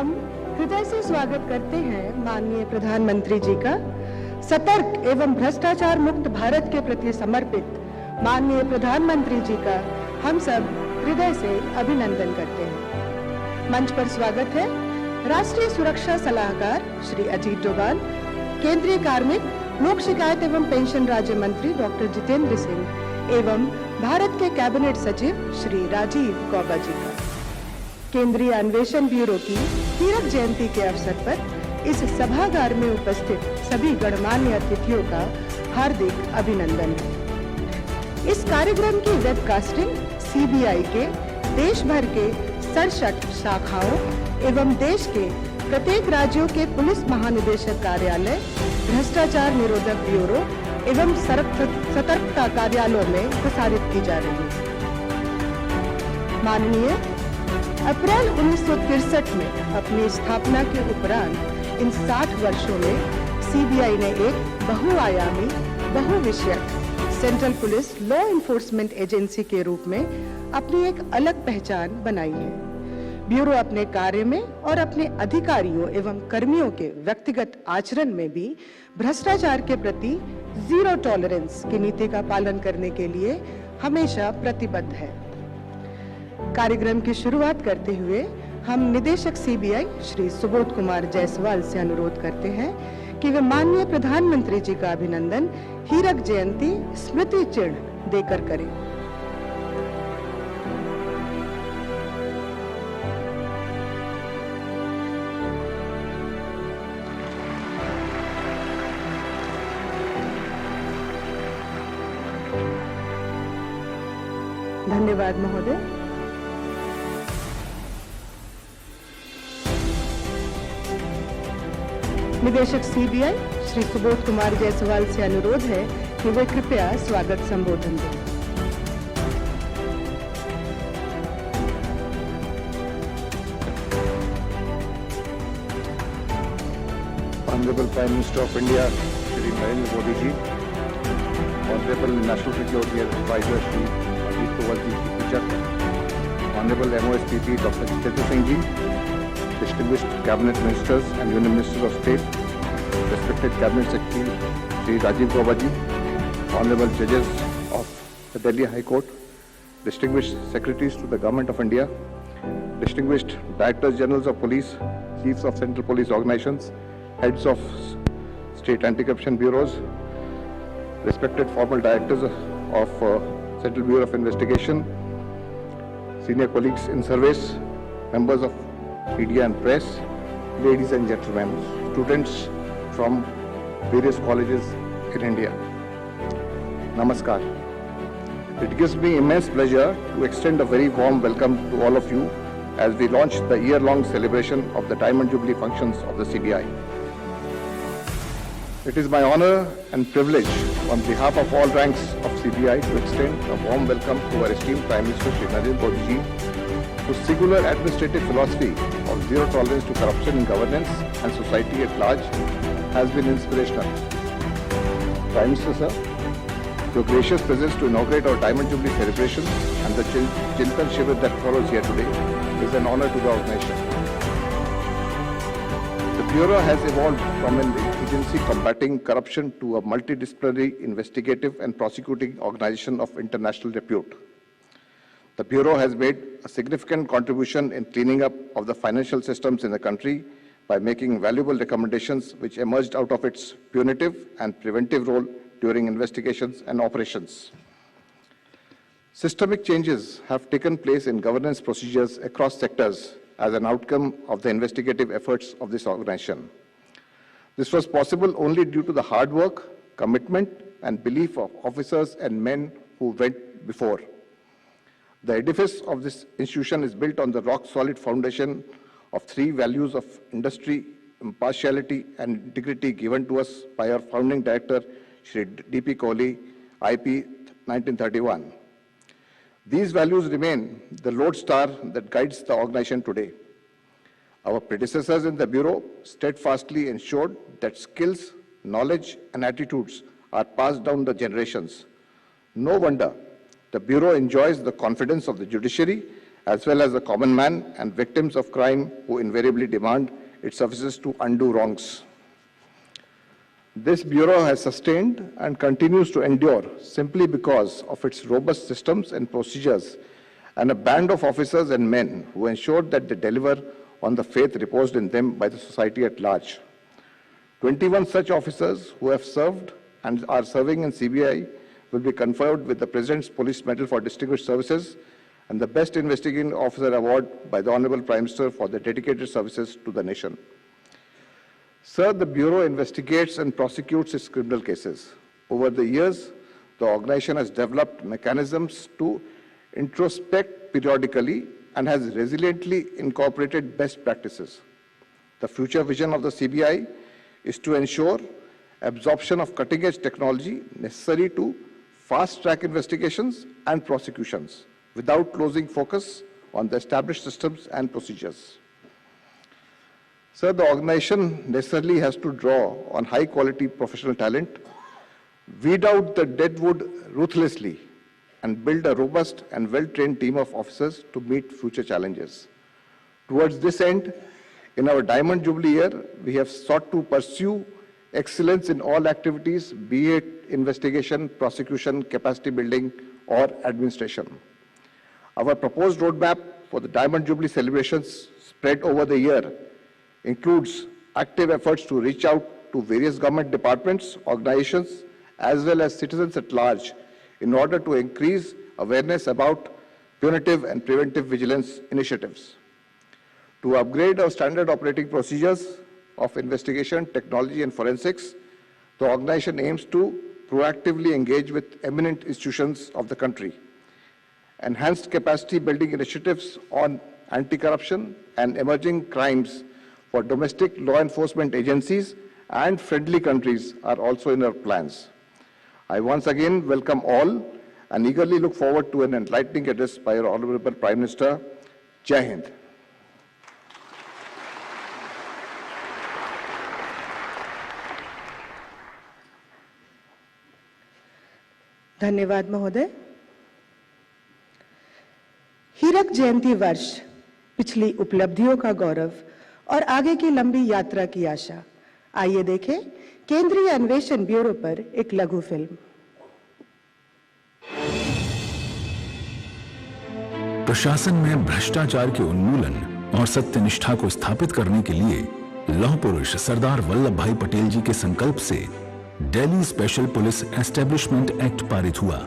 हम हृदय से स्वागत करते हैं माननीय प्रधानमंत्री जी का। सतर्क एवं भ्रष्टाचार मुक्त भारत के प्रति समर्पित माननीय प्रधानमंत्री जी का हम सब हृदय से अभिनंदन करते हैं। मंच पर स्वागत है राष्ट्रीय सुरक्षा सलाहकार श्री अजीत डोभाल, केंद्रीय कार्मिक, लोक शिकायत एवं पेंशन राज्य मंत्री डॉक्टर जितेंद्र सिंह एवं भारत के कैबिनेट सचिव श्री राजीव गौबा जी का। केंद्रीय अन्वेषण ब्यूरो की हीरक जयंती के अवसर पर इस सभागार में उपस्थित सभी गणमान्य अतिथियों का हार्दिक अभिनंदन है। इस कार्यक्रम की वेबकास्टिंग सीबीआई के देश भर के 67 शाखाओं एवं देश के प्रत्येक राज्यों के पुलिस महानिदेशक कार्यालय, भ्रष्टाचार निरोधक ब्यूरो एवं सतर्कता कार्यालयों में प्रसारित की जा रही है। माननीय अप्रैल 1963 में अपनी स्थापना के उपरांत इन 60 वर्षों में सीबीआई ने एक बहुआयामी, बहुविषयक central police law enforcement agency के रूप में अपनी एक अलग पहचान बनाई है। ब्यूरो अपने कार्य में और अपने अधिकारियों एवं कर्मियों के व्यक्तिगत आचरण में भी भ्रष्टाचार के प्रति जीरो टॉलरेंस की नीति का पालन करने के लिए हमेशा प्रतिबद्ध है। कार्यक्रम की शुरुआत करते हुए हम निदेशक सीबीआई श्री सुबोध कुमार जायसवाल से अनुरोध करते हैं कि वे माननीय प्रधानमंत्री जी का अभिनंदन हीरक जयंती स्मृति चिन्ह देकर करें। धन्यवाद महोदय। निदेशक सीबीआई श्री सुबोध कुमार जायसवाल से अनुरोध है कि वे कृपया स्वागत संबोधन दें। Honorable Prime Minister of India, Shri Narendra Modi ji, Honorable National Security Advisor Shri Ajit Doval ji की पूजक, Honorable MOSPP Dr. Jitendra Singh ji, distinguished cabinet ministers and union ministers of state, respected cabinet secretary Shri Rajiv Gauba ji, honorable judges of the Delhi High Court, distinguished secretaries to the Government of India, distinguished directors generals of police, chiefs of central police organizations, heads of state anti-corruption bureaus, respected former directors of Central Bureau of Investigation, senior colleagues in service, members of media and press, ladies and gentlemen, students from various colleges in India. Namaskar. It gives me immense pleasure to extend a very warm welcome to all of you as we launch the year-long celebration of the Diamond Jubilee functions of the CBI. It is my honor and privilege on behalf of all ranks of CBI to extend a warm welcome to our esteemed Prime Minister Shri Narendra Modi ji, whose singular administrative philosophy of zero tolerance to corruption in governance and society at large has been inspirational. Prime Minister sir, your gracious presence to inaugurate our Diamond Jubilee celebration and the Chintan Shivir that follows here today is an honor to the organization. The Bureau has evolved from an agency combating corruption to a multidisciplinary investigative and prosecuting organization of international repute. The Bureau has made a significant contribution in cleaning up of the financial systems in the country by making valuable recommendations which emerged out of its punitive and preventive role during investigations and operations. Systemic changes have taken place in governance procedures across sectors as an outcome of the investigative efforts of this organization. This was possible only due to the hard work, commitment, and belief of officers and men who went before. The edifice of this institution is built on the rock-solid foundation of three values of industry, impartiality, and integrity given to us by our founding director, Shri D.P. Kohli, IP 1931. These values remain the lodestar that guides the organization today. Our predecessors in the Bureau steadfastly ensured that skills, knowledge, and attitudes are passed down the generations. No wonder the Bureau enjoys the confidence of the judiciary as well as the common man and victims of crime who invariably demand its services to undo wrongs. This Bureau has sustained and continues to endure simply because of its robust systems and procedures and a band of officers and men who ensured that they deliver on the faith reposed in them by the society at large. 21 such officers who have served and are serving in CBI will be conferred with the President's Police Medal for Distinguished Services and the Best Investigating Officer Award by the Honorable Prime Minister for their dedicated services to the nation. Sir, the Bureau investigates and prosecutes its criminal cases. Over the years, the organization has developed mechanisms to introspect periodically and has resiliently incorporated best practices. The future vision of the CBI is to ensure absorption of cutting-edge technology necessary to fast-track investigations and prosecutions without losing focus on the established systems and procedures. Sir, the organization necessarily has to draw on high-quality professional talent, weed out the deadwood ruthlessly, and build a robust and well-trained team of officers to meet future challenges. Towards this end, in our Diamond Jubilee year, we have sought to pursue excellence in all activities, be it investigation, prosecution, capacity building, or administration. Our proposed roadmap for the Diamond Jubilee celebrations spread over the year includes active efforts to reach out to various government departments, organizations, as well as citizens at large in order to increase awareness about punitive and preventive vigilance initiatives. To upgrade our standard operating procedures of investigation, technology, and forensics, the organization aims to proactively engage with eminent institutions of the country. Enhanced capacity building initiatives on anti-corruption and emerging crimes for domestic law enforcement agencies and friendly countries are also in our plans. I once again welcome all and eagerly look forward to an enlightening address by our Honorable Prime Minister. Jai Hind. धन्यवाद महोदय। हीरक जयंती वर्ष पिछली उपलब्धियों का गौरव और आगे की लंबी यात्रा की आशा। आइए देखें केंद्रीय अन्वेषण ब्यूरो पर एक लघु फिल्म। प्रशासन में भ्रष्टाचार के उन्मूलन और सत्यनिष्ठा को स्थापित करने के लिए लौह पुरुष सरदार वल्लभ भाई पटेल जी के संकल्प से Delhi special police establishment act पारित हुआ।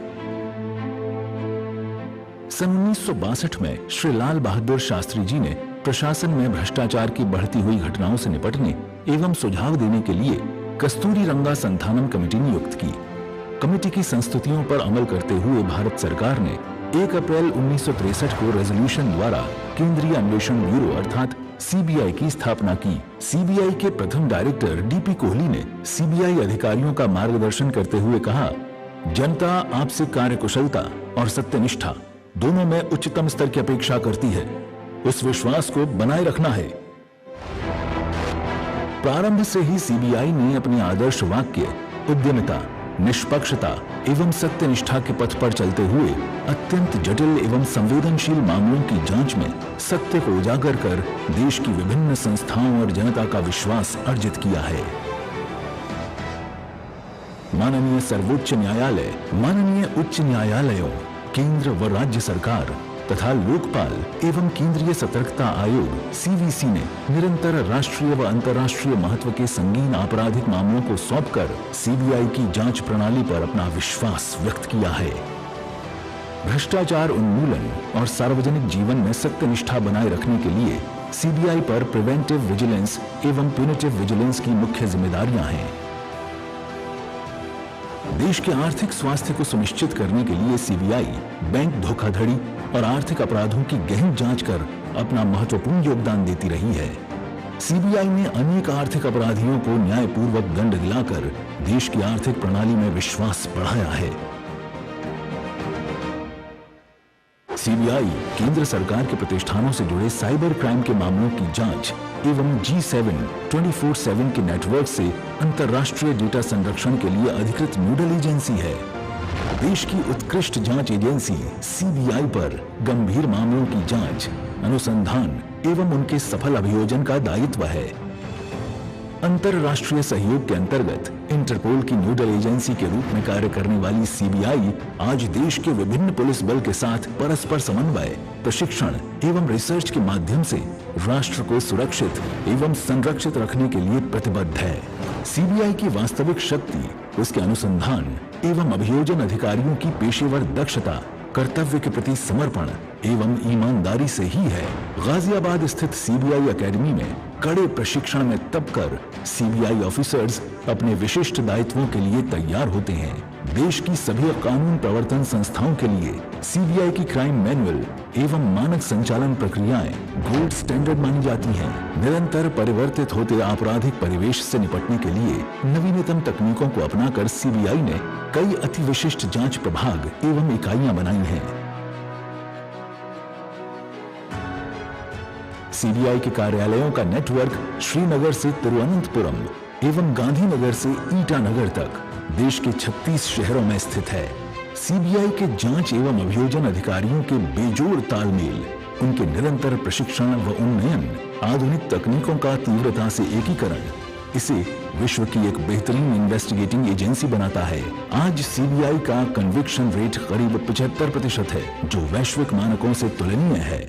सन 1962 में श्री लाल बहादुर शास्त्री जी ने प्रशासन में भ्रष्टाचार की बढ़ती हुई घटनाओं से निपटने एवं सुझाव देने के लिए कस्तूरी रंगा संथानम कमेटी नियुक्त की। कमेटी की संस्तुतियों पर अमल करते हुए भारत सरकार ने 1 अप्रैल 1963 को रेजोल्यूशन द्वारा केंद्रीय अन्वेषण ब्यूरो अर्थात सीबीआई की स्थापना की। सीबीआई के प्रथम डायरेक्टर डीपी कोहली ने सीबीआई अधिकारियों का मार्गदर्शन करते हुए कहा, जनता आपसे कार्यकुशलता और सत्यनिष्ठा दोनों में उच्चतम स्तर की अपेक्षा करती है। उस विश्वास को बनाए रखना है। प्रारंभ से ही सीबीआई ने अपने आदर्श वाक्य उद्यमिता, निष्पक्षता एवं सत्यनिष्ठा के पथ पर चलते हुए अत्यंत जटिल एवं संवेदनशील मामलों की जांच में सत्य को उजागर कर देश की विभिन्न संस्थाओं और जनता का विश्वास अर्जित किया है। माननीय सर्वोच्च न्यायालय, माननीय उच्च न्यायालयों, केंद्र व राज्य सरकार तथा लोकपाल एवं केंद्रीय सतर्कता आयोग सीवीसी ने निरंतर राष्ट्रीय व अंतर्राष्ट्रीय महत्व के संगीन आपराधिक मामलों को सौंपकर सीबीआई की जांच प्रणाली पर अपना विश्वास व्यक्त किया है। भ्रष्टाचार उन्मूलन और सार्वजनिक जीवन में सत्यनिष्ठा बनाए रखने के लिए सीबीआई पर प्रिवेंटिव विजिलेंस एवं प्यूनिटिव विजिलेंस की मुख्य जिम्मेदारियां हैं। देश के आर्थिक स्वास्थ्य को सुनिश्चित करने के लिए सीबीआई बैंक धोखाधड़ी और आर्थिक अपराधों की गहन जांच कर अपना महत्वपूर्ण योगदान देती रही है। सीबीआई ने अनेक आर्थिक अपराधियों को न्यायपूर्वक दंड दिलाकर देश की आर्थिक प्रणाली में विश्वास बढ़ाया है। सीबीआई केंद्र सरकार के प्रतिष्ठानों से जुड़े साइबर क्राइम के मामलों की जांच एवं G7 24/7 के नेटवर्क से अंतर्राष्ट्रीय डेटा संरक्षण के लिए अधिकृत नोडल एजेंसी है। देश की उत्कृष्ट जांच एजेंसी सीबीआई पर गंभीर मामलों की जांच, अनुसंधान एवं उनके सफल अभियोजन का दायित्व है। अंतरराष्ट्रीय सहयोग के अंतर्गत इंटरपोल की नोडल एजेंसी के रूप में कार्य करने वाली सीबीआई आज देश के विभिन्न पुलिस बल के साथ परस्पर समन्वय, प्रशिक्षण एवं रिसर्च के माध्यम से राष्ट्र को सुरक्षित एवं संरक्षित रखने के लिए प्रतिबद्ध है। सीबीआई की वास्तविक शक्ति उसके अनुसंधान एवं अभियोजन अधिकारियों की पेशेवर दक्षता, कर्तव्य के प्रति समर्पण एवं ईमानदारी से ही है। गाजियाबाद स्थित सीबीआई एकेडमी में कड़े प्रशिक्षण में तब कर सीबीआई ऑफिसर्स अपने विशिष्ट दायित्वों के लिए तैयार होते हैं। देश की सभी कानून प्रवर्तन संस्थाओं के लिए सीबीआई की क्राइम मैनुअल एवं मानक संचालन प्रक्रियाएं गोल्ड स्टैंडर्ड मानी जाती हैं। निरंतर परिवर्तित होते आपराधिक परिवेश से निपटने के लिए नवीनतम तकनीकों को अपनाकर सीबीआई ने कई अति विशिष्ट जांच प्रभाग एवं इकाइयां बनाई हैं। सीबीआई के कार्यालयों का नेटवर्क श्रीनगर से तिरुवनंतपुरम एवं गांधीनगर से ईटानगर तक देश के 36 शहरों में स्थित है। सीबीआई के जांच एवं अभियोजन अधिकारियों के बेजोड़ तालमेल, उनके निरंतर प्रशिक्षण व उन्नयन, आधुनिक तकनीकों का तीव्रता से एकीकरण इसे विश्व की एक बेहतरीन इन्वेस्टिगेटिंग एजेंसी बनाता है। आज सीबीआई का कन्विक्शन रेट करीब 75% है, जो वैश्विक मानकों से तुलनीय है।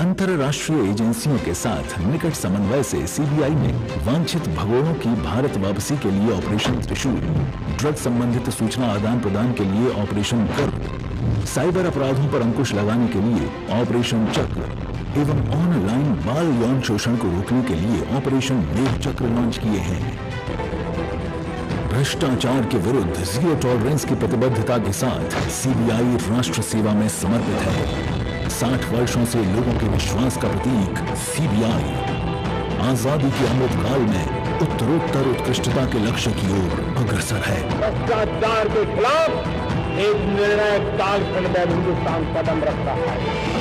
अंतरराष्ट्रीय एजेंसियों के साथ निकट समन्वय से सीबीआई ने वांछित भगोड़ों की भारत वापसी के लिए ऑपरेशन त्रिशूल, ड्रग संबंधित सूचना आदान प्रदान के लिए ऑपरेशन कर्क, साइबर अपराधों पर अंकुश लगाने के लिए ऑपरेशन चक्र एवं ऑनलाइन बाल यौन शोषण को रोकने के लिए ऑपरेशन मेघ चक्र लॉन्च किए हैं। भ्रष्टाचार के विरुद्ध जीरो टॉलरेंस की प्रतिबद्धता के साथ सीबीआई राष्ट्र सेवा में समर्पित है। 60 वर्षों से लोगों के विश्वास का प्रतीक सीबीआई आजादी के अमृत काल में उत्तरोत्तर उत्कृष्टता के लक्ष्य की ओर अग्रसर है। भ्रष्टाचार के खिलाफ एक निर्णायक कालखंड में हिंदुस्तान कदम रख रहा है।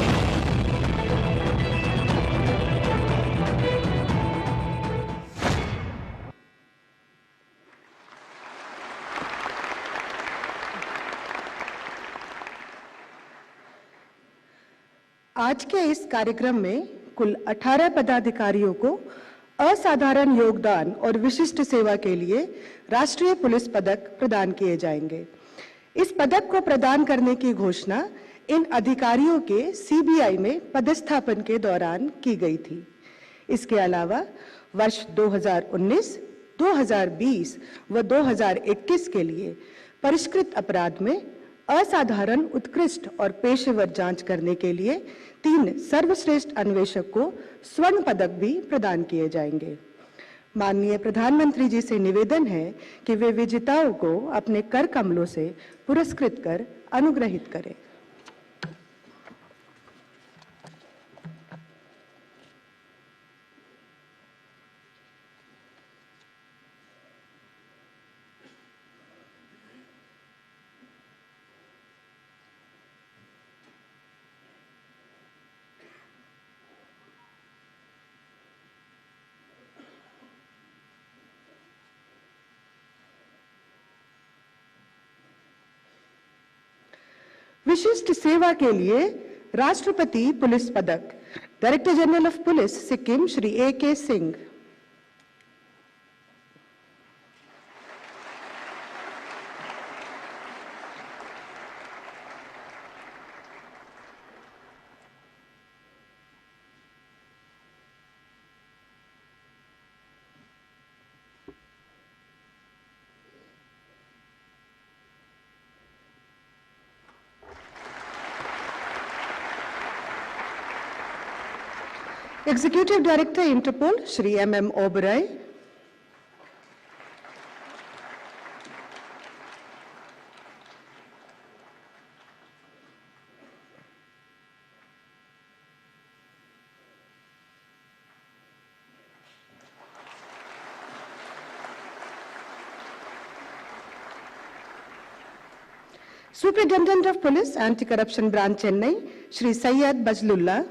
आज के इस कार्यक्रम में कुल 18 पदाधिकारियों को असाधारण योगदान और विशिष्ट सेवा के लिए राष्ट्रीय पुलिस पदक प्रदान किए जाएंगे। इस पदक को प्रदान करने की घोषणा इन अधिकारियों के सीबीआई में पदस्थापन के दौरान की गई थी। इसके अलावा वर्ष 2019, 2020 व 2021 के लिए परिष्कृत अपराध में असाधारण, उत्कृष्ट और पेशेवर जांच करने के लिए 3 सर्वश्रेष्ठ अन्वेषक को स्वर्ण पदक भी प्रदान किए जाएंगे। माननीय प्रधानमंत्री जी से निवेदन है कि वे विजेताओं को अपने कर कमलों से पुरस्कृत कर अनुग्रहित करें। विशिष्ट सेवा के लिए राष्ट्रपति पुलिस पदक director general of police Sikkim Shri A.K. Singh. Executive director Interpol Shri M.M. Oberoi. Superintendent of police anti corruption branch Chennai Shri Syed Bazlullah.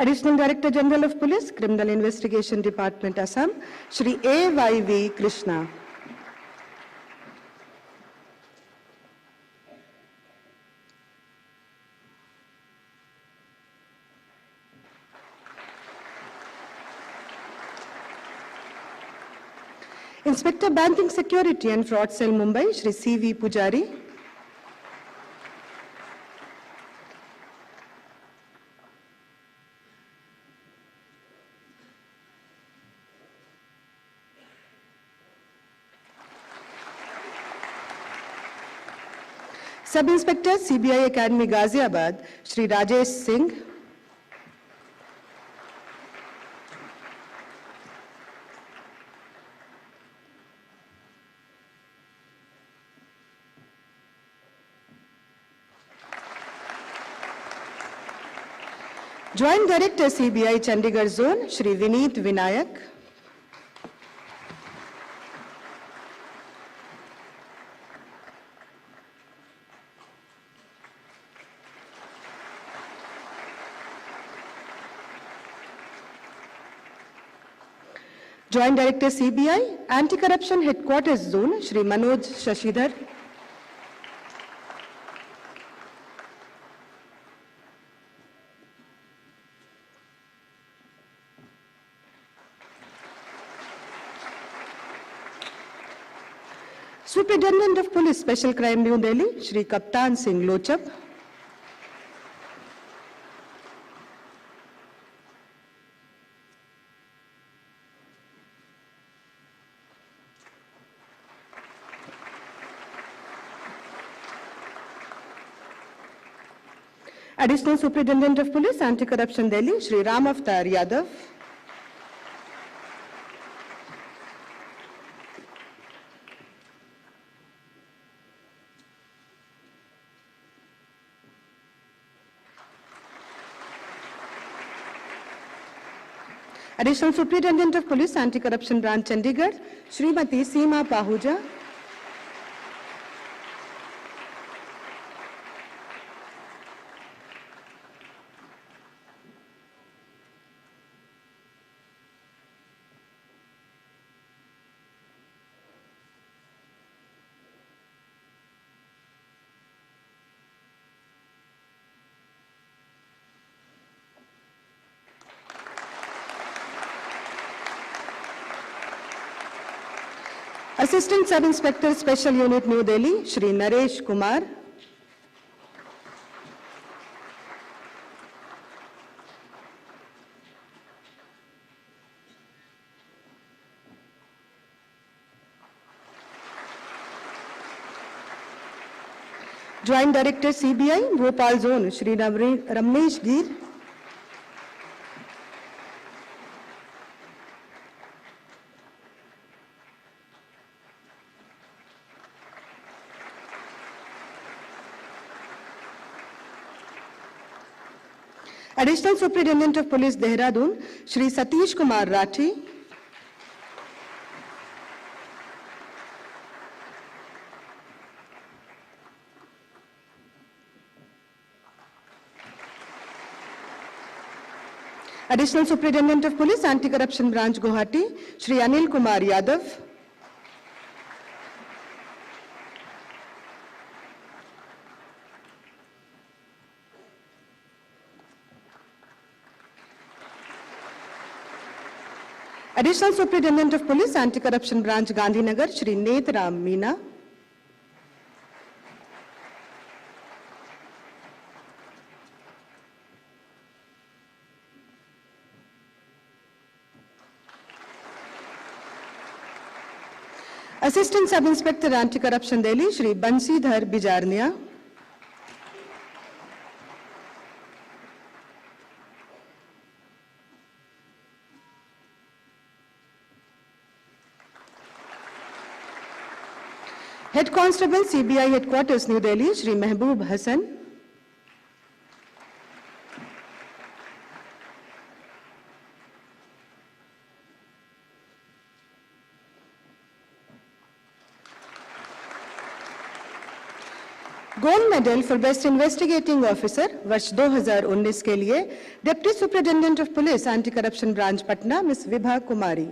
Additional Director General of Police, Criminal Investigation Department, Assam, Shri A.Y.V. Krishna. Inspector Banking Security and Fraud Cell, Mumbai, Shri C.V. Pujari. Sub Inspector CBI Academy, Ghaziabad, Shri Rajesh Singh. Joint Director CBI Chandigarh Zone, Shri Vineet Vinayak. Joint Director CBI Anti-Corruption Headquarters Zone, Shri Manoj Shashidhar. Superintendent of Police Special Crime, New Delhi, Shri Kaptan Singh Lochab. Additional Superintendent of Police Anti-Corruption, Delhi, Shri Ram Avtar Yadav. Additional Superintendent of Police Anti-Corruption Branch, Chandigarh, Srimati Seema Pahuja. Assistant Sub Inspector Special Unit, New Delhi, Shri Naresh Kumar. Joint Director CBI, Bhopal Zone, Shri Ramesh Gir. Additional Superintendent of Police, Dehradun, Shri Satish Kumar Rathi. Additional Superintendent of Police Anti-Corruption Branch, Guwahati, Shri Anil Kumar Yadav. Additional Superintendent of Police Anti-Corruption Branch, Gandhinagar, Shri Netram Meena. Assistant Sub Inspector Anti-Corruption, Delhi, Shri Bansidhar Bijarnia. Head Constable, CBI Headquarters, New Delhi, Shri Mehboob Hassan. Gold medal for best investigating officer वर्ष 2019 के लिए deputy superintendent of police anti corruption branch Patna miss Vibha Kumari.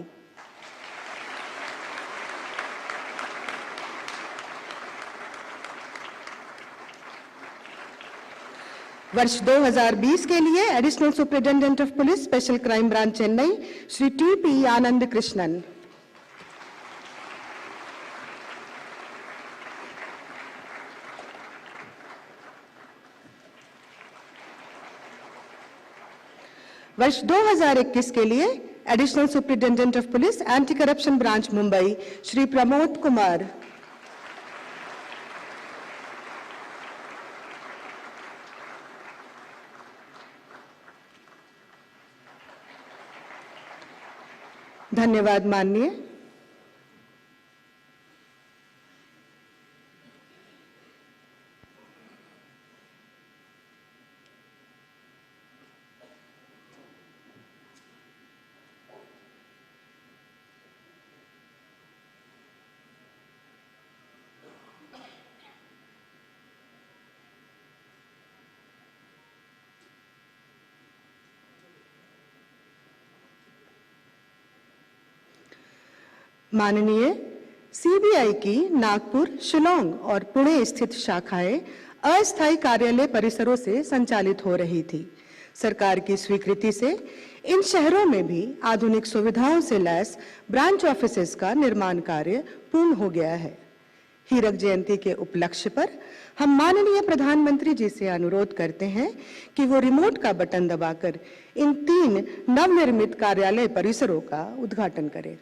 वर्ष 2020 के लिए additional superintendent of police special crime branch Chennai Shri TP. Anand Krishnan. वर्ष 2021 के लिए additional superintendent of police anti corruption branch Mumbai Shri Pramod Kumar. धन्यवाद माननीय। माननीय, सीबीआई की नागपुर, शिलोंग और पुणे स्थित शाखाएं अस्थायी कार्यालय परिसरों से संचालित हो रही थी। सरकार की स्वीकृति से इन शहरों में भी आधुनिक सुविधाओं से लैस ब्रांच ऑफिसेज का निर्माण कार्य पूर्ण हो गया है। हीरक जयंती के उपलक्ष्य पर हम माननीय प्रधानमंत्री जी से अनुरोध करते हैं कि वो रिमोट का बटन दबाकर इन 3 नवनिर्मित कार्यालय परिसरों का उद्घाटन करें।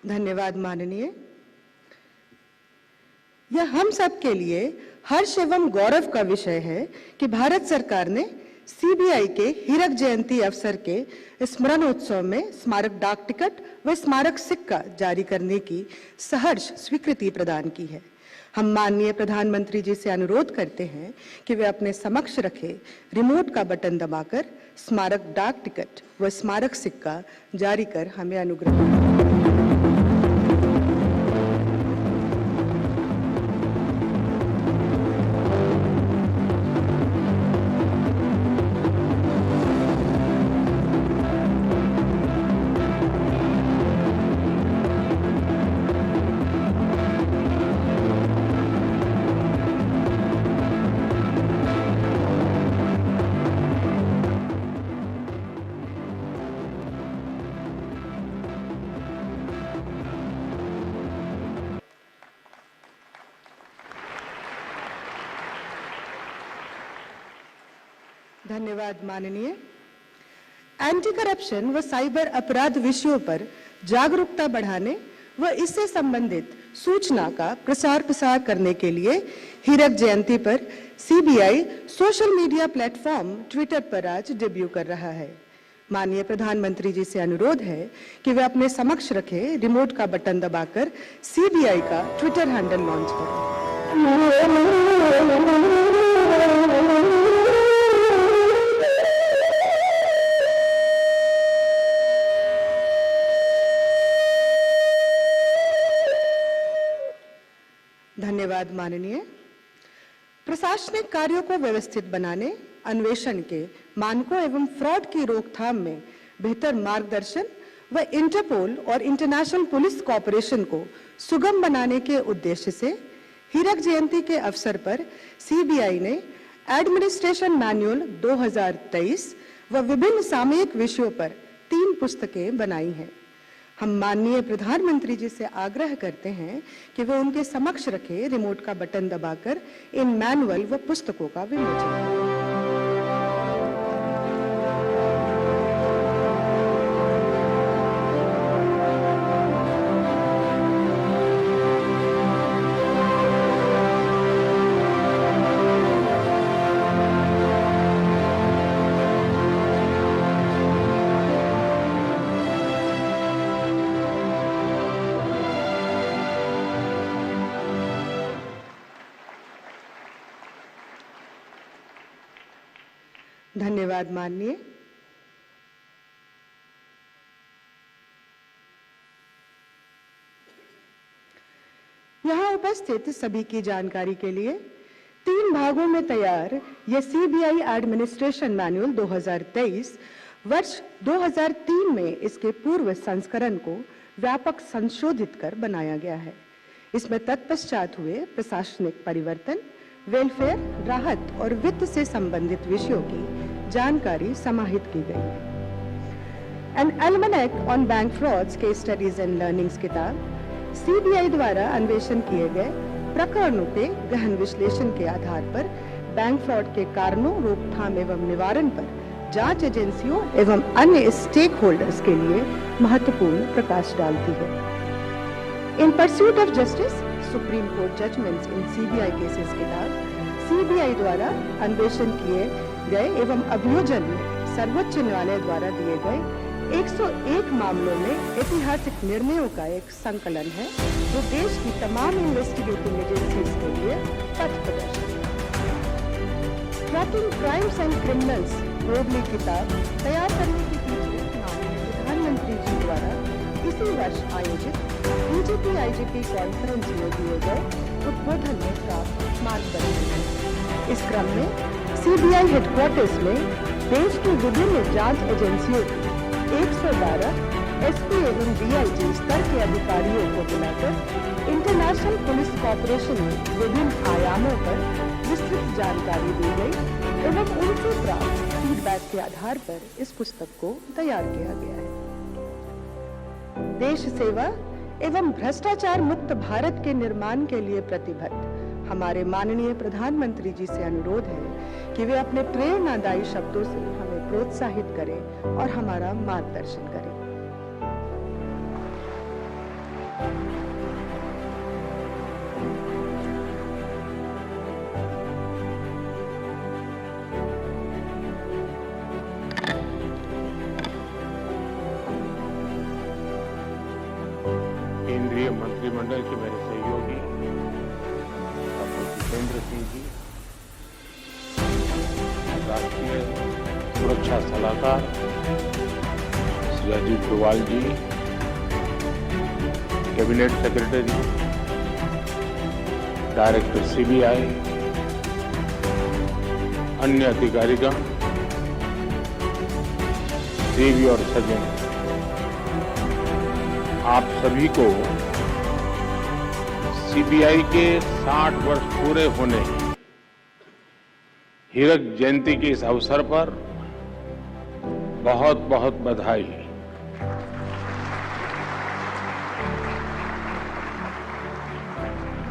धन्यवाद माननीय। यह हम सब के लिए हर्ष एवं गौरव का विषय है कि भारत सरकार ने सीबीआई के हीरक जयंती अवसर के स्मरणोत्सव में स्मारक डाक टिकट व स्मारक सिक्का जारी करने की सहर्ष स्वीकृति प्रदान की है। हम माननीय प्रधानमंत्री जी से अनुरोध करते हैं कि वे अपने समक्ष रखे रिमोट का बटन दबाकर स्मारक डाक टिकट व स्मारक सिक्का जारी कर हमें अनुग्रह करें। धन्यवाद माननीय। एंटी करप्शन व साइबर अपराध विषयों पर जागरूकता बढ़ाने व इससे संबंधित सूचना का प्रसार करने के लिए हीरक जयंती पर CBI social media platform Twitter पर आज डेब्यू कर रहा है। माननीय प्रधानमंत्री जी से अनुरोध है कि वे अपने समक्ष रखे रिमोट का बटन दबाकर सीबीआई का ट्विटर हैंडल लॉन्च करें। धन्यवाद माननीय। प्रशासनिक कार्यों को व्यवस्थित बनाने, अन्वेषण के मानकों एवं फ्रॉड की रोकथाम में बेहतर मार्गदर्शन व इंटरपोल और इंटरनेशनल पुलिस कोऑपरेशन को सुगम बनाने के उद्देश्य से हीरक जयंती के अवसर पर सीबीआई ने एडमिनिस्ट्रेशन मैनुअल 2023 व विभिन्न सामयिक विषयों पर 3 पुस्तकें बनाई हैं। हम माननीय प्रधानमंत्री जी से आग्रह करते हैं कि वे उनके समक्ष रखे रिमोट का बटन दबाकर इन मैनुअल व पुस्तकों का विमोचन करें। धन्यवाद माननीय। यहाँ उपस्थित सभी की जानकारी के लिए 3 भागों में तैयार यह सीबीआई एडमिनिस्ट्रेशन मैनुअल 2023 वर्ष 2003 में इसके पूर्व संस्करण को व्यापक संशोधित कर बनाया गया है। इसमें तत्पश्चात हुए प्रशासनिक परिवर्तन, वेलफेयर, राहत और वित्त से संबंधित विषयों की जानकारी समाहित की गई है। An almanac on bank frauds case studies and learnings किताब सीबीआई द्वारा अन्वेषण किए गए प्रकरणों के गहन विश्लेषण के आधार पर बैंक फ्रॉड के कारणों, रोकथाम एवं निवारण पर जांच एजेंसियों एवं अन्य स्टेक होल्डर्स के लिए महत्वपूर्ण प्रकाश डालती है। In pursuit of justice, supreme court judgments in CBI cases किताब सीबीआई द्वारा अन्वेषण किए गए एवं अभियोजन में सर्वोच्च न्यायालय द्वारा दिए गए 101 मामलों में ऐतिहासिक निर्णयों का एक संकलन है, जो देश की तमाम इन्वेस्टिगेटिंग एजेंसीज के लिए पथ प्रदर्शक है। Trekking crimes and criminals boldly किताब तैयार करने के पीछे माननीय प्रधानमंत्री जी द्वारा इसी वर्ष आयोजित डीजीपी आईजीपी कॉन्फ्रेंस में दिए गए उद्बोधन में प्राप्त मार्गदर्शन है। इस क्रम में सीबीआई हेडक्वार्टर्स में देश की विभिन्न जांच एजेंसियों की 112 एसपी एवं डीआईजी स्तर के अधिकारियों को बुलाकर इंटरनेशनल पुलिस कॉर्पोरेशन में विभिन्न आयामों पर विस्तृत जानकारी दी गई एवं उनसे प्राप्त फीडबैक के आधार पर इस पुस्तक को तैयार किया गया है। देश सेवा एवं भ्रष्टाचार मुक्त भारत के निर्माण के लिए प्रतिबद्ध हमारे माननीय प्रधानमंत्री जी से अनुरोध है कि वे अपने प्रेरणादायी शब्दों से हमें प्रोत्साहित करें और हमारा मार्गदर्शन करें। केंद्रीय मंत्रिमंडल के मेरे सहयोगी डॉक्टर जितेंद्र सिंह जी, राष्ट्रीय सुरक्षा सलाहकार श्री अजीत डोवाल जी, कैबिनेट सेक्रेटरी, डायरेक्टर सीबीआई, अन्य अधिकारीगण, देवी और सज्जन, आप सभी को सीबीआई के 60 वर्ष पूरे होने हीरक जयंती के इस अवसर पर बहुत बहुत बधाई।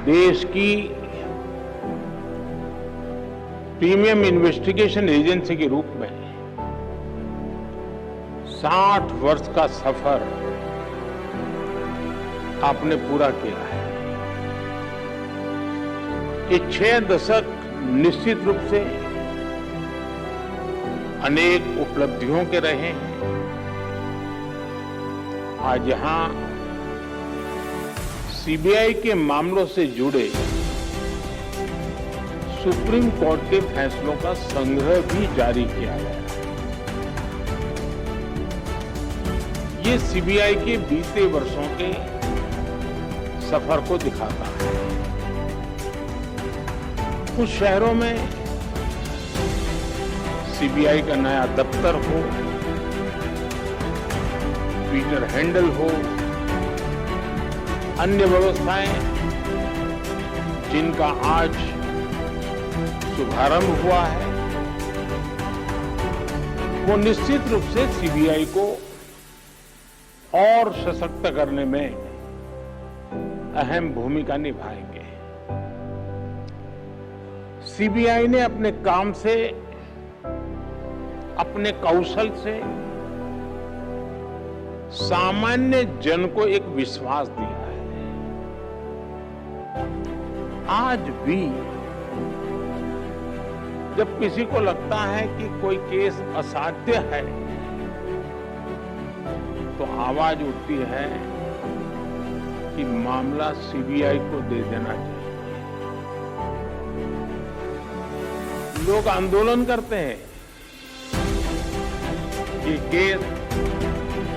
देश की प्रीमियम इन्वेस्टिगेशन एजेंसी के रूप में 60 वर्ष का सफर आपने पूरा किया है। ये 6 दशक निश्चित रूप से अनेक उपलब्धियों के रहे हैं। आज यहां सीबीआई के मामलों से जुड़े सुप्रीम कोर्ट के फैसलों का संग्रह भी जारी किया गया है। ये सीबीआई के बीते वर्षों के सफर को दिखाता है। कुछ शहरों में सीबीआई का नया दफ्तर हो, ट्विटर हैंडल हो, अन्य व्यवस्थाएं जिनका आज शुभारंभ हुआ है, वो निश्चित रूप से सीबीआई को और सशक्त करने में अहम भूमिका निभाएंगे। सीबीआई ने अपने काम से, अपने कौशल से सामान्य जन को एक विश्वास दिया है। आज भी जब किसी को लगता है कि कोई केस असाध्य है, तो आवाज उठती है कि मामला सीबीआई को दे देना चाहिए। लोग आंदोलन करते हैं, ये केस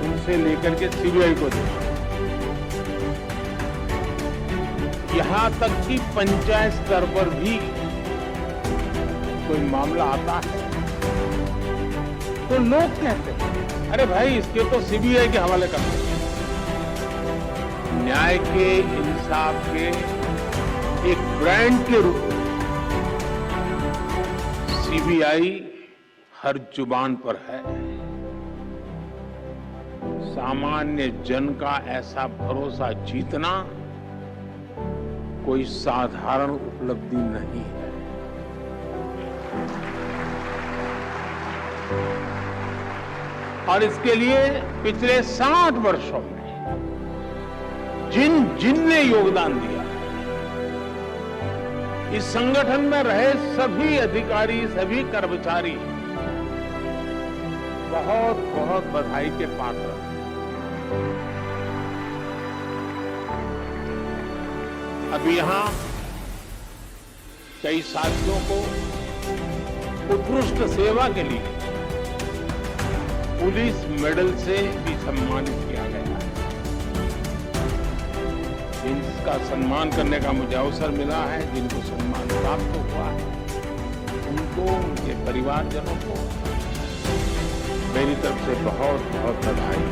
उनसे लेकर के सीबीआई को दे। यहां तक कि पंचायत स्तर पर भी कोई मामला आता है तो लोग कहते हैं अरे भाई इसके तो सीबीआई के हवाले कर दो। न्याय के, इंसाफ के एक ब्रांड के रूप में सीबीआई हर जुबान पर है। सामान्य जन का ऐसा भरोसा जीतना कोई साधारण उपलब्धि नहीं है। और इसके लिए पिछले 60 वर्षों में जिनने योगदान दिया, इस संगठन में रहे सभी अधिकारी, सभी कर्मचारी बहुत बहुत बधाई के पात्र हैं। अभी यहां कई साथियों को उत्कृष्ट सेवा के लिए पुलिस मेडल से भी सम्मानित किया गया है। जिनका सम्मान करने का मुझे अवसर मिला है, जिनको सम्मान प्राप्त हुआ है, उनको, उनके परिवारजनों को मेरी तरफ से बहुत बहुत बधाई।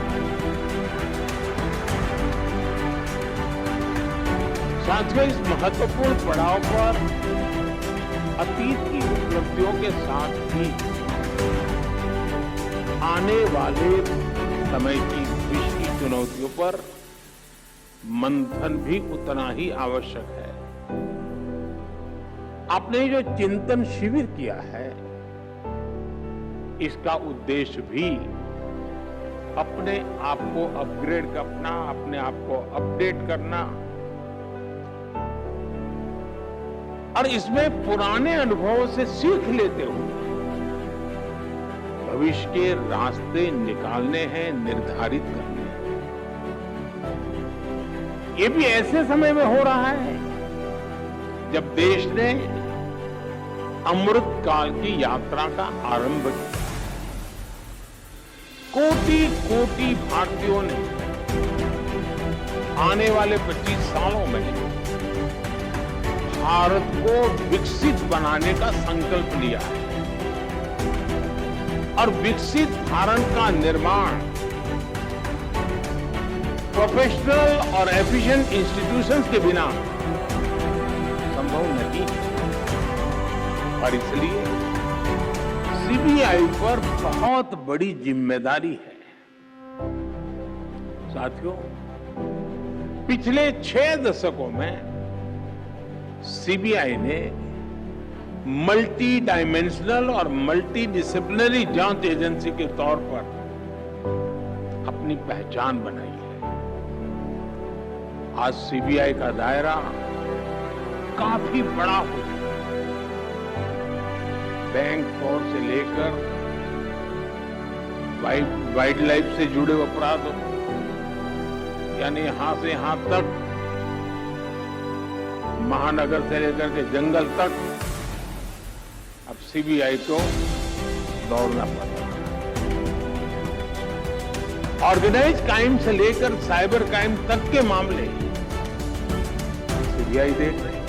साथियों, इस महत्वपूर्ण पड़ाव पर अतीत की उपलब्धियों के साथ ही आने वाले समय की विश्व की चुनौतियों पर मंथन भी उतना ही आवश्यक है। आपने जो चिंतन शिविर किया है, इसका उद्देश्य भी अपने आप को अपग्रेड करना, अपने आप को अपडेट करना और इसमें पुराने अनुभवों से सीख लेते हुए भविष्य के रास्ते निकालने हैं, निर्धारित करने हैं। ये भी ऐसे समय में हो रहा है जब देश ने अमृत काल की यात्रा का आरंभ किया। कोटि कोटि भारतीयों ने आने वाले 25 सालों में भारत को विकसित बनाने का संकल्प लिया है और विकसित भारत का निर्माण प्रोफेशनल और एफिशिएंट इंस्टीट्यूशंस के बिना संभव नहीं है। और इसलिए सीबीआई पर बहुत बड़ी जिम्मेदारी है। साथियों, पिछले 6 दशकों में सीबीआई ने मल्टी डायमेंशनल और मल्टी डिसिप्लिनरी जांच एजेंसी के तौर पर अपनी पहचान बनाई है। आज सीबीआई का दायरा काफी बड़ा हो गया। बैंक फ्रॉड से लेकर वाइल्ड लाइफ से जुड़े अपराध, यानी यहां से यहां तक, महानगर से लेकर के जंगल तक अब सीबीआई को दौड़ना पड़ता है। ऑर्गेनाइज क्राइम से लेकर साइबर क्राइम तक के मामले सीबीआई देख रही है।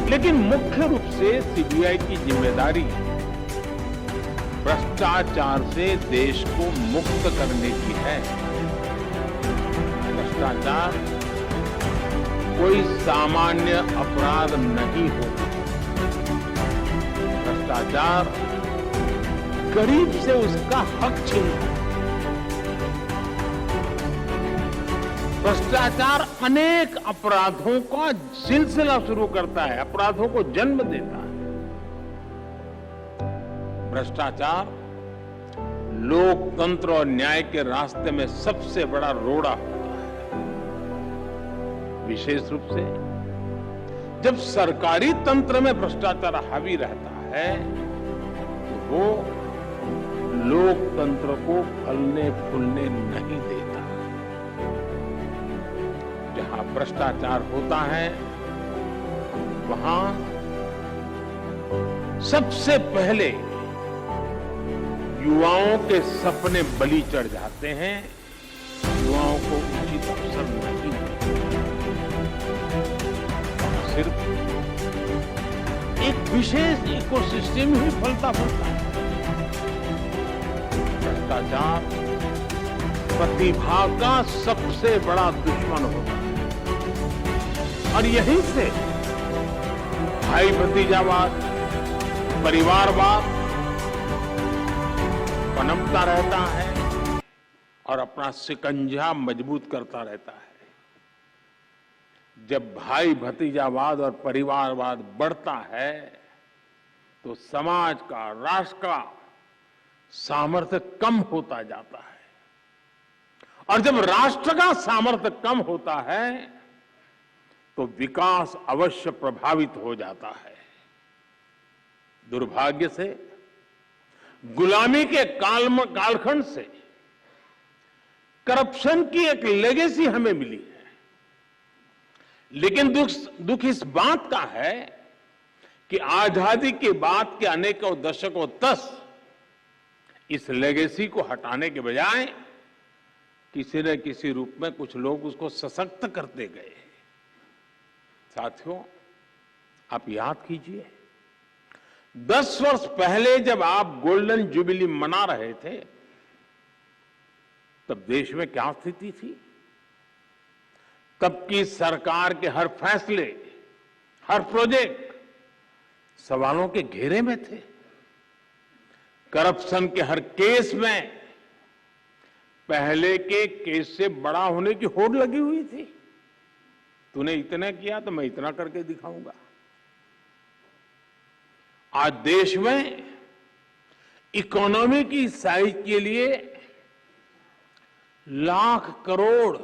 लेकिन मुख्य रूप से सीबीआई की जिम्मेदारी भ्रष्टाचार से देश को मुक्त करने की है। भ्रष्टाचार कोई सामान्य अपराध नहीं होता। भ्रष्टाचार गरीब से उसका हक छीनता है। भ्रष्टाचार अनेक अपराधों का सिलसिला शुरू करता है, अपराधों को जन्म देता है। भ्रष्टाचार लोकतंत्र और न्याय के रास्ते में सबसे बड़ा रोड़ा होता है। विशेष रूप से जब सरकारी तंत्र में भ्रष्टाचार हावी रहता है तो वो लोकतंत्र को फलने फूलने नहीं देता। जहां भ्रष्टाचार होता है वहां सबसे पहले युवाओं के सपने बलि चढ़ जाते हैं, युवाओं को उचित अवसर नहीं मिलता। सिर्फ एक विशेष इकोसिस्टम ही फलता फूलता है। भ्रष्टाचार प्रतिभा का सबसे बड़ा दुश्मन होता है और यहीं से भाई भतीजावाद, परिवारवाद पनपता रहता है और अपना शिकंजा मजबूत करता रहता है। जब भाई भतीजावाद और परिवारवाद बढ़ता है तो समाज का, राष्ट्र का सामर्थ्य कम होता जाता है और जब राष्ट्र का सामर्थ्य कम होता है तो विकास अवश्य प्रभावित हो जाता है। दुर्भाग्य से गुलामी के कालखंड से करप्शन की एक लेगेसी हमें मिली है, लेकिन दुख इस बात का है कि आजादी के बाद के अनेकों दशकों तक इस लेगेसी को हटाने के बजाय किसी न किसी रूप में कुछ लोग उसको सशक्त करते गए। साथियों, आप याद कीजिए 10 वर्ष पहले जब आप गोल्डन जुबिली मना रहे थे तब देश में क्या स्थिति थी? तब की सरकार के हर फैसले, हर प्रोजेक्ट सवालों के घेरे में थे। करप्शन के हर केस में पहले के केस से बड़ा होने की होड़ लगी हुई थी। तूने इतना किया तो मैं इतना करके दिखाऊंगा। आज देश में इकोनॉमी की साइज के लिए लाख करोड़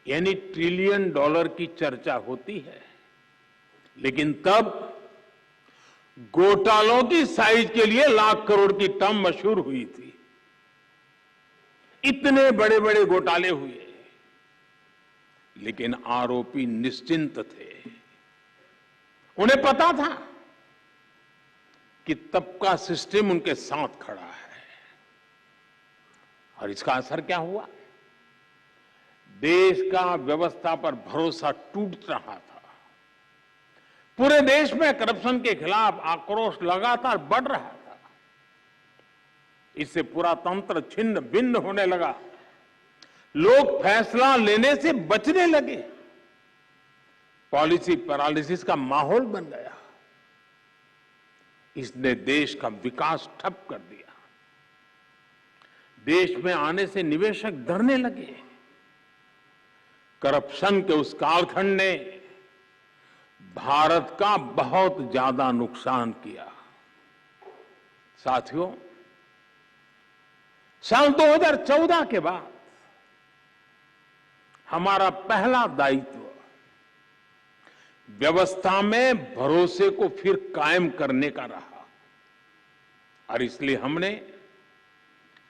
यानी ट्रिलियन डॉलर की चर्चा होती है, लेकिन तब घोटालों की साइज के लिए लाख करोड़ की टर्म मशहूर हुई थी। इतने बड़े बड़े घोटाले हुए, लेकिन आरोपी निश्चिंत थे। उन्हें पता था कि तब का सिस्टम उनके साथ खड़ा है। और इसका असर क्या हुआ? देश का व्यवस्था पर भरोसा टूट रहा था। पूरे देश में करप्शन के खिलाफ आक्रोश लगातार बढ़ रहा था। इससे पूरा तंत्र छिन्न भिन्न होने लगा। लोग फैसला लेने से बचने लगे। पॉलिसी पैरालिसिस का माहौल बन गया। इसने देश का विकास ठप कर दिया। देश में आने से निवेशक डरने लगे। करप्शन के उस कालखंड ने भारत का बहुत ज्यादा नुकसान किया। साथियों, साल 2014 के बाद हमारा पहला दायित्व व्यवस्था में भरोसे को फिर कायम करने का रहा और इसलिए हमने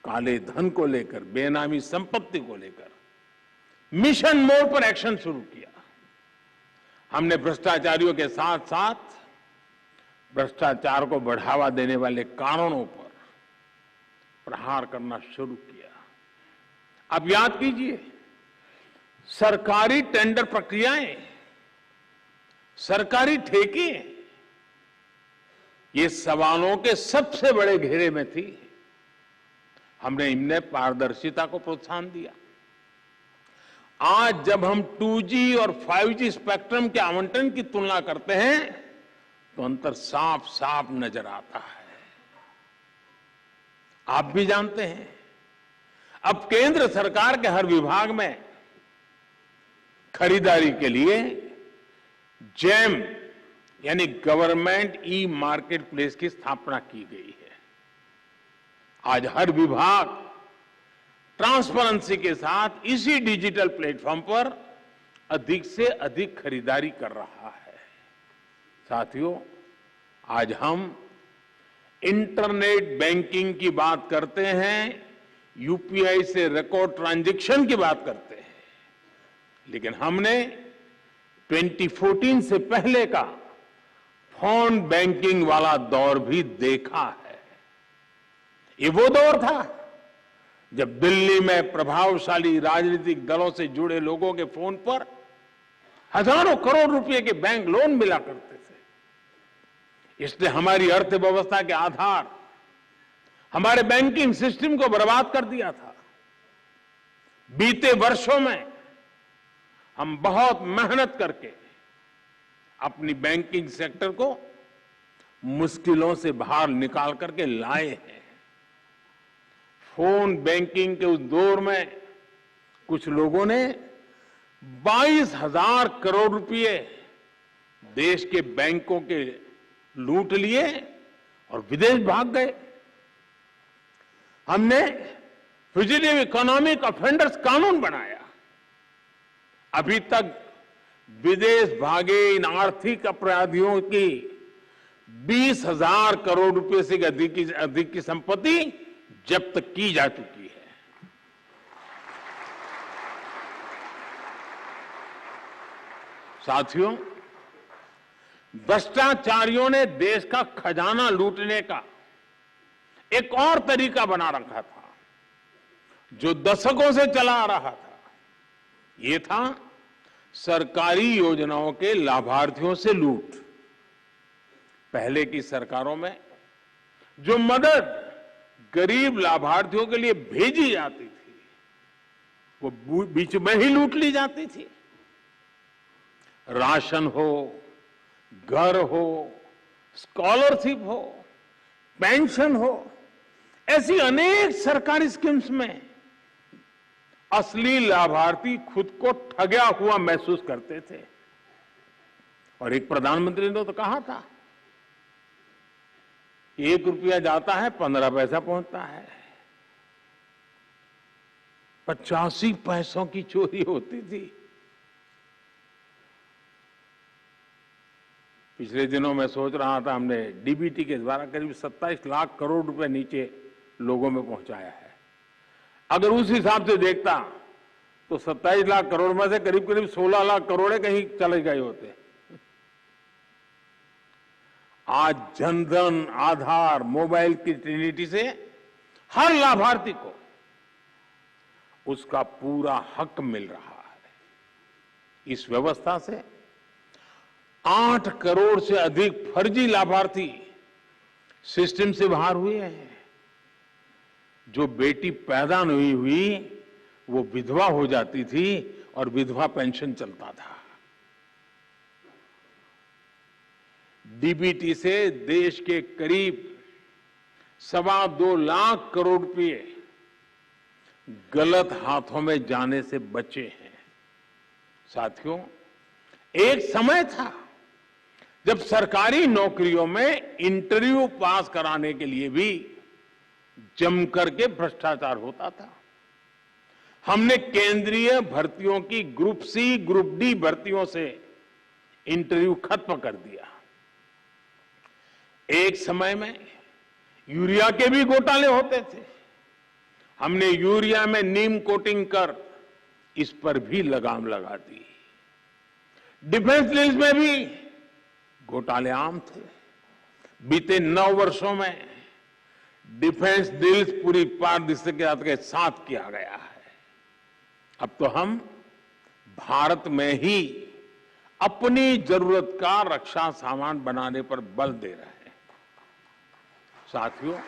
काले धन को लेकर, बेनामी संपत्ति को लेकर मिशन मोड पर एक्शन शुरू किया। हमने भ्रष्टाचारियों के साथ साथ भ्रष्टाचार को बढ़ावा देने वाले कारणों पर प्रहार करना शुरू किया। अब याद कीजिए, सरकारी टेंडर प्रक्रियाएं, सरकारी ठेके, ये सवालों के सबसे बड़े घेरे में थी। हमने इनमें पारदर्शिता को प्रोत्साहन दिया। आज जब हम 2G और 5G स्पेक्ट्रम के आवंटन की तुलना करते हैं तो अंतर साफ साफ नजर आता है। आप भी जानते हैं, अब केंद्र सरकार के हर विभाग में खरीदारी के लिए जेम यानी गवर्नमेंट ई मार्केट प्लेस की स्थापना की गई है। आज हर विभाग ट्रांसपेरेंसी के साथ इसी डिजिटल प्लेटफॉर्म पर अधिक से अधिक खरीदारी कर रहा है। साथियों, आज हम इंटरनेट बैंकिंग की बात करते हैं, यूपीआई से रिकॉर्ड ट्रांजैक्शन की बात करते हैं, लेकिन हमने 2014 से पहले का फोन बैंकिंग वाला दौर भी देखा है। ये वो दौर था जब दिल्ली में प्रभावशाली राजनीतिक दलों से जुड़े लोगों के फोन पर हजारों करोड़ रुपए के बैंक लोन मिला करते थे। इसने हमारी अर्थव्यवस्था के आधार, हमारे बैंकिंग सिस्टम को बर्बाद कर दिया था। बीते वर्षों में हम बहुत मेहनत करके अपनी बैंकिंग सेक्टर को मुश्किलों से बाहर निकाल करके लाए हैं। फोन बैंकिंग के उस दौर में कुछ लोगों ने 22,000 करोड़ रुपए देश के बैंकों के लूट लिए और विदेश भाग गए। हमने फ्यूजिटिव इकोनॉमिक ऑफेंडर्स कानून बनाया। अभी तक विदेश भागे इन आर्थिक अपराधियों की 20,000 करोड़ रुपए से अधिक की संपत्ति जब्त की जा चुकी है। साथियों, भ्रष्टाचारियों ने देश का खजाना लूटने का एक और तरीका बना रखा था जो दशकों से चला आ रहा था। ये था सरकारी योजनाओं के लाभार्थियों से लूट। पहले की सरकारों में जो मदद गरीब लाभार्थियों के लिए भेजी जाती थी वो बीच में ही लूट ली जाती थी। राशन हो, घर हो, स्कॉलरशिप हो, पेंशन हो, ऐसी अनेक सरकारी स्कीम्स में असली लाभार्थी खुद को ठगा हुआ महसूस करते थे। और एक प्रधानमंत्री ने तो कहा था, 1 रुपया जाता है 15 पैसा पहुंचता है। 85 पैसों की चोरी होती थी। पिछले दिनों मैं सोच रहा था, हमने डीबीटी के द्वारा करीब 27 लाख करोड़ रुपए नीचे लोगों में पहुंचाया है। अगर उस हिसाब से देखता तो 27 लाख करोड़ में से करीब करीब 16 लाख करोड़ कहीं चले गए होते। आज जनधन, आधार, मोबाइल की ट्रिनिटी से हर लाभार्थी को उसका पूरा हक मिल रहा है। इस व्यवस्था से 8 करोड़ से अधिक फर्जी लाभार्थी सिस्टम से बाहर हुए हैं। जो बेटी पैदा नहीं हुई वो विधवा हो जाती थी और विधवा पेंशन चलता था। डीबीटी से देश के करीब 2.25 लाख करोड़ रुपए गलत हाथों में जाने से बचे हैं। साथियों, एक समय था जब सरकारी नौकरियों में इंटरव्यू पास कराने के लिए भी जम करके भ्रष्टाचार होता था। हमने केंद्रीय भर्तियों की ग्रुप सी, ग्रुप डी भर्तियों से इंटरव्यू खत्म कर दिया। एक समय में यूरिया के भी घोटाले होते थे। हमने यूरिया में नीम कोटिंग कर इस पर भी लगाम लगा दी। डिफेंस डील्स में भी घोटाले आम थे। बीते 9 वर्षों में डिफेंस डील्स पूरी पारदर्शिता के साथ किया गया है। अब तो हम भारत में ही अपनी जरूरत का रक्षा सामान बनाने पर बल दे रहे हैं। साथियों,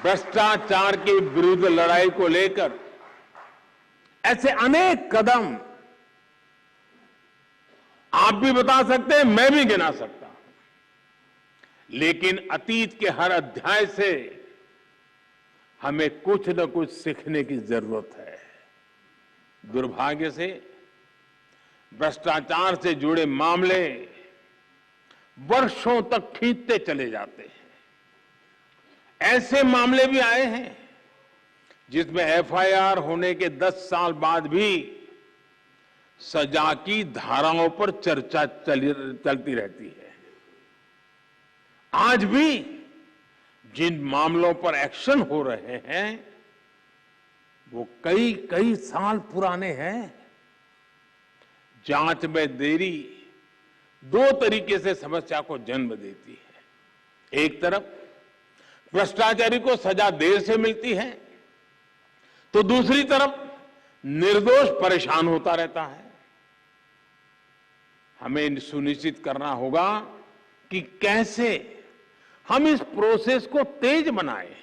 भ्रष्टाचार के विरुद्ध लड़ाई को लेकर ऐसे अनेक कदम आप भी बता सकते हैं, मैं भी गिना सकता हूं। लेकिन अतीत के हर अध्याय से हमें कुछ न कुछ सीखने की जरूरत है। दुर्भाग्य से भ्रष्टाचार से जुड़े मामले वर्षों तक खींचते चले जाते हैं। ऐसे मामले भी आए हैं जिसमें एफआईआर होने के 10 साल बाद भी सजा की धाराओं पर चर्चा चलती रहती है। आज भी जिन मामलों पर एक्शन हो रहे हैं वो कई साल पुराने हैं। जांच में देरी 2 तरीके से समस्या को जन्म देती है। एक तरफ भ्रष्टाचारी को सजा देर से मिलती है तो दूसरी तरफ निर्दोष परेशान होता रहता है। हमें सुनिश्चित करना होगा कि कैसे हम इस प्रोसेस को तेज बनाएं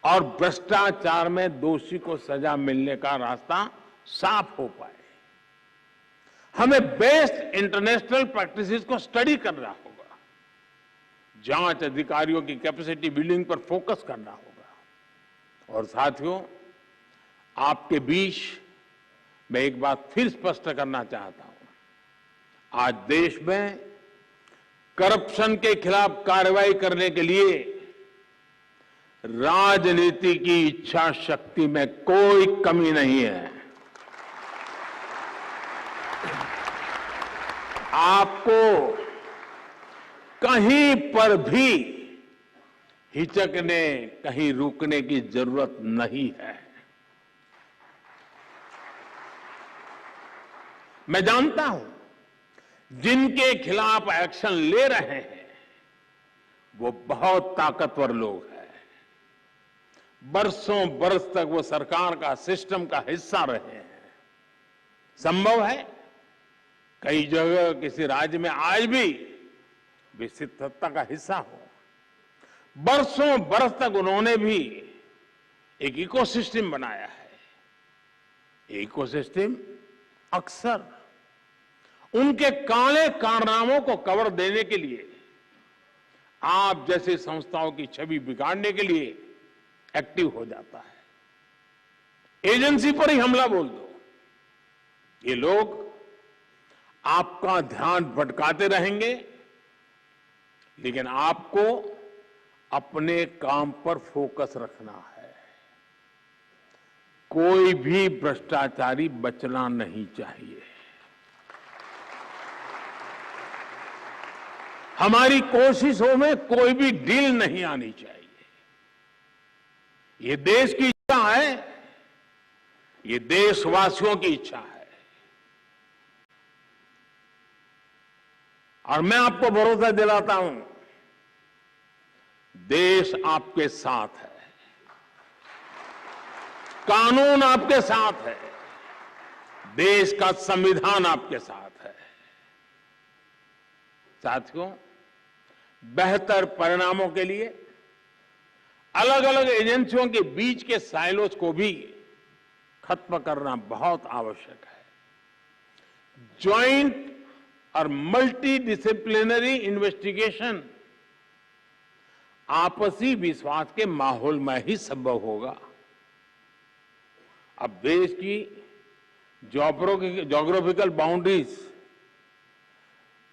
और भ्रष्टाचार में दोषी को सजा मिलने का रास्ता साफ हो पाए। हमें बेस्ट इंटरनेशनल प्रैक्टिसेस को स्टडी करना होगा, जांच अधिकारियों की कैपेसिटी बिल्डिंग पर फोकस करना होगा। और साथियों, आपके बीच मैं एक बात फिर स्पष्ट करना चाहता हूं, आज देश में करप्शन के खिलाफ कार्रवाई करने के लिए राजनीति की इच्छा शक्ति में कोई कमी नहीं है। आपको कहीं पर भी हिचकने, कहीं रुकने की जरूरत नहीं है। मैं जानता हूं जिनके खिलाफ एक्शन ले रहे हैं वो बहुत ताकतवर लोग हैं। बरसों बरस तक वो सरकार का, सिस्टम का हिस्सा रहे हैं। संभव है कई जगह किसी राज्य में आज भी विकसित सत्ता का हिस्सा हो। बरसों बरस तक उन्होंने भी एक इकोसिस्टम बनाया है। इकोसिस्टम अक्सर उनके काले कारनामों को कवर देने के लिए, आप जैसी संस्थाओं की छवि बिगाड़ने के लिए एक्टिव हो जाता है। एजेंसी पर ही हमला बोल दो, ये लोग आपका ध्यान भटकाते रहेंगे, लेकिन आपको अपने काम पर फोकस रखना है। कोई भी भ्रष्टाचारी बचना नहीं चाहिए। हमारी कोशिशों में कोई भी डील नहीं आनी चाहिए। ये देश की इच्छा है, ये देशवासियों की इच्छा है। और मैं आपको भरोसा दिलाता हूं, देश आपके साथ है, कानून आपके साथ है, देश का संविधान आपके साथ है। साथियों, बेहतर परिणामों के लिए अलग अलग एजेंसियों के बीच के साइलोज को भी खत्म करना बहुत आवश्यक है। ज्वाइंट और मल्टी डिसिप्लिनरी इन्वेस्टिगेशन आपसी विश्वास के माहौल में ही संभव होगा। अब देश की ज्योग्राफिकल बाउंड्रीज,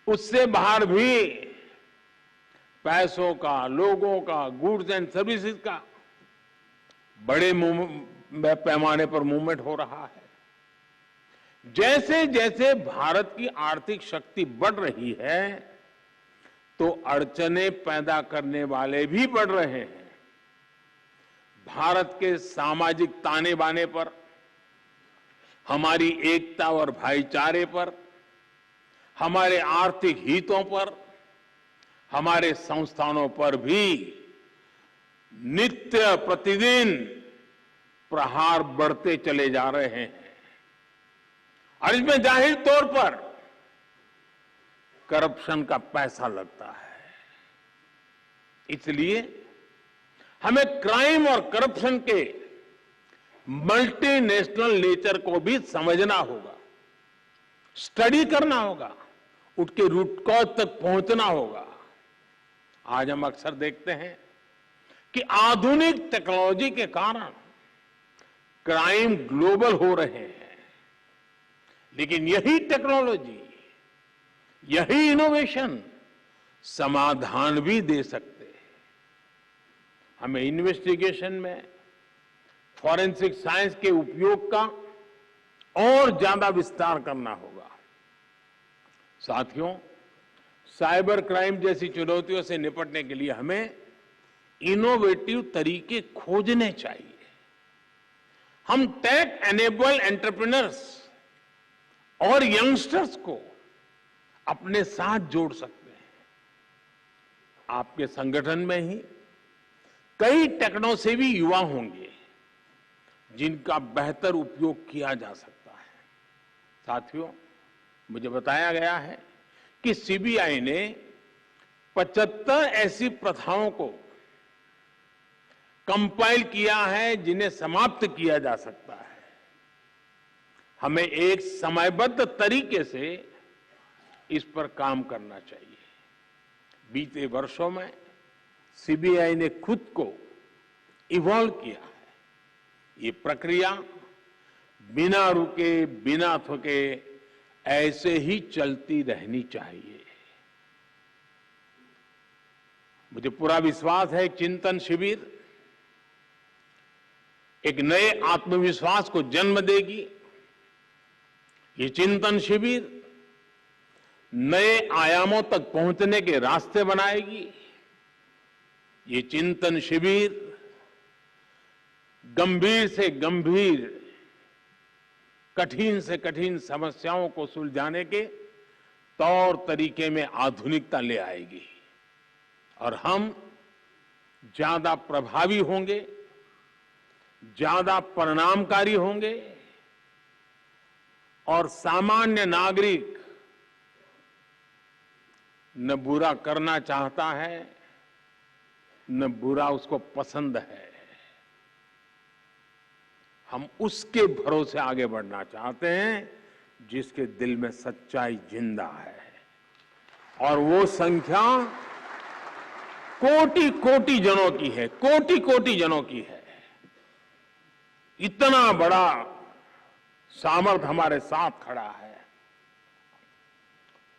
उससे बाहर भी पैसों का, लोगों का, गुड्स एंड सर्विसेज का बड़े पैमाने पर मूवमेंट हो रहा है। जैसे जैसे भारत की आर्थिक शक्ति बढ़ रही है तो अड़चने पैदा करने वाले भी बढ़ रहे हैं। भारत के सामाजिक ताने बाने पर, हमारी एकता और भाईचारे पर, हमारे आर्थिक हितों पर, हमारे संस्थानों पर भी नित्य प्रतिदिन प्रहार बढ़ते चले जा रहे हैं। और इसमें जाहिर तौर पर करप्शन का पैसा लगता है। इसलिए हमें क्राइम और करप्शन के मल्टीनेशनल नेचर को भी समझना होगा, स्टडी करना होगा, उसके रूट कॉज तक पहुंचना होगा। आज हम अक्सर देखते हैं कि आधुनिक टेक्नोलॉजी के कारण क्राइम ग्लोबल हो रहे हैं, लेकिन यही टेक्नोलॉजी, यही इनोवेशन समाधान भी दे सकते हैं। हमें इन्वेस्टिगेशन में फॉरेंसिक साइंस के उपयोग का और ज्यादा विस्तार करना होगा। साथियों, साइबर क्राइम जैसी चुनौतियों से निपटने के लिए हमें इनोवेटिव तरीके खोजने चाहिए। हम टेक एनेबल एंटरप्रेन्योर्स और यंगस्टर्स को अपने साथ जोड़ सकते हैं। आपके संगठन में ही कई टेक्नो से भी युवा होंगे जिनका बेहतर उपयोग किया जा सकता है। साथियों, मुझे बताया गया है कि सीबीआई ने 75 ऐसी प्रथाओं को कंपाइल किया है जिन्हें समाप्त किया जा सकता है। हमें एक समयबद्ध तरीके से इस पर काम करना चाहिए। बीते वर्षों में सीबीआई ने खुद को इवॉल्व किया है। ये प्रक्रिया बिना रुके, बिना थके ऐसे ही चलती रहनी चाहिए। मुझे पूरा विश्वास है चिंतन शिविर एक नए आत्मविश्वास को जन्म देगी। ये चिंतन शिविर नए आयामों तक पहुंचने के रास्ते बनाएगी। ये चिंतन शिविर गंभीर से गंभीर, कठिन से कठिन समस्याओं को सुलझाने के तौर तरीके में आधुनिकता ले आएगी और हम ज्यादा प्रभावी होंगे, ज्यादा परिणामकारी होंगे और सामान्य नागरिक न बुरा करना चाहता है, न बुरा उसको पसंद है। हम उसके भरोसे आगे बढ़ना चाहते हैं जिसके दिल में सच्चाई जिंदा है और वो संख्या कोटि कोटि जनों की है, कोटि कोटि जनों की है। इतना बड़ा सामर्थ्य हमारे साथ खड़ा है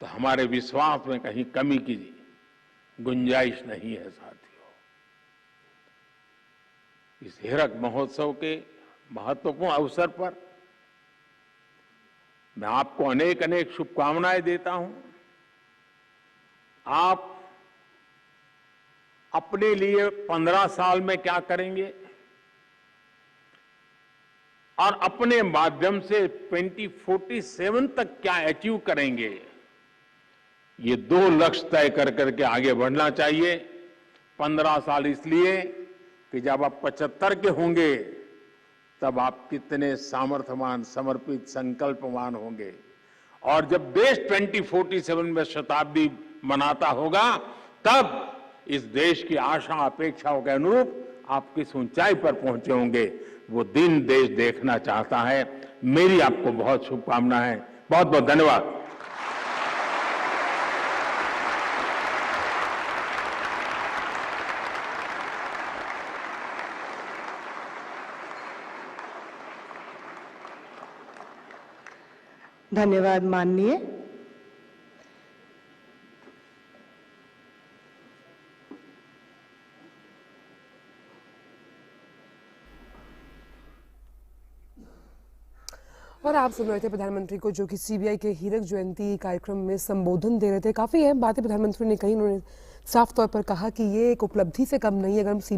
तो हमारे विश्वास में कहीं कमी की गुंजाइश नहीं है। साथियों, इस हीरक महोत्सव के महत्वपूर्ण अवसर पर मैं आपको अनेक अनेक शुभकामनाएं देता हूं। आप अपने लिए 15 साल में क्या करेंगे और अपने माध्यम से 2047 तक क्या अचीव करेंगे, ये 2 लक्ष्य तय कर करके आगे बढ़ना चाहिए। 15 साल इसलिए कि जब आप 75 के होंगे तब आप कितने सामर्थ्यवान, समर्पित, संकल्पवान होंगे और जब देश 2047 में शताब्दी मनाता होगा तब इस देश की आशा अपेक्षाओं के अनुरूप आप किस ऊंचाई पर पहुंचे होंगे, वो दिन देश देखना चाहता है। मेरी आपको बहुत शुभकामनाएं, बहुत बहुत धन्यवाद। धन्यवाद माननीय। और आप सुन रहे थे प्रधानमंत्री को जो कि सीबीआई के हीरक जयंती कार्यक्रम में संबोधन दे रहे थे। काफी अहम बातें प्रधानमंत्री ने कही। उन्होंने साफ तौर पर कहा कि ये एक उपलब्धि से कम नहीं है। अगर हम सीबीआई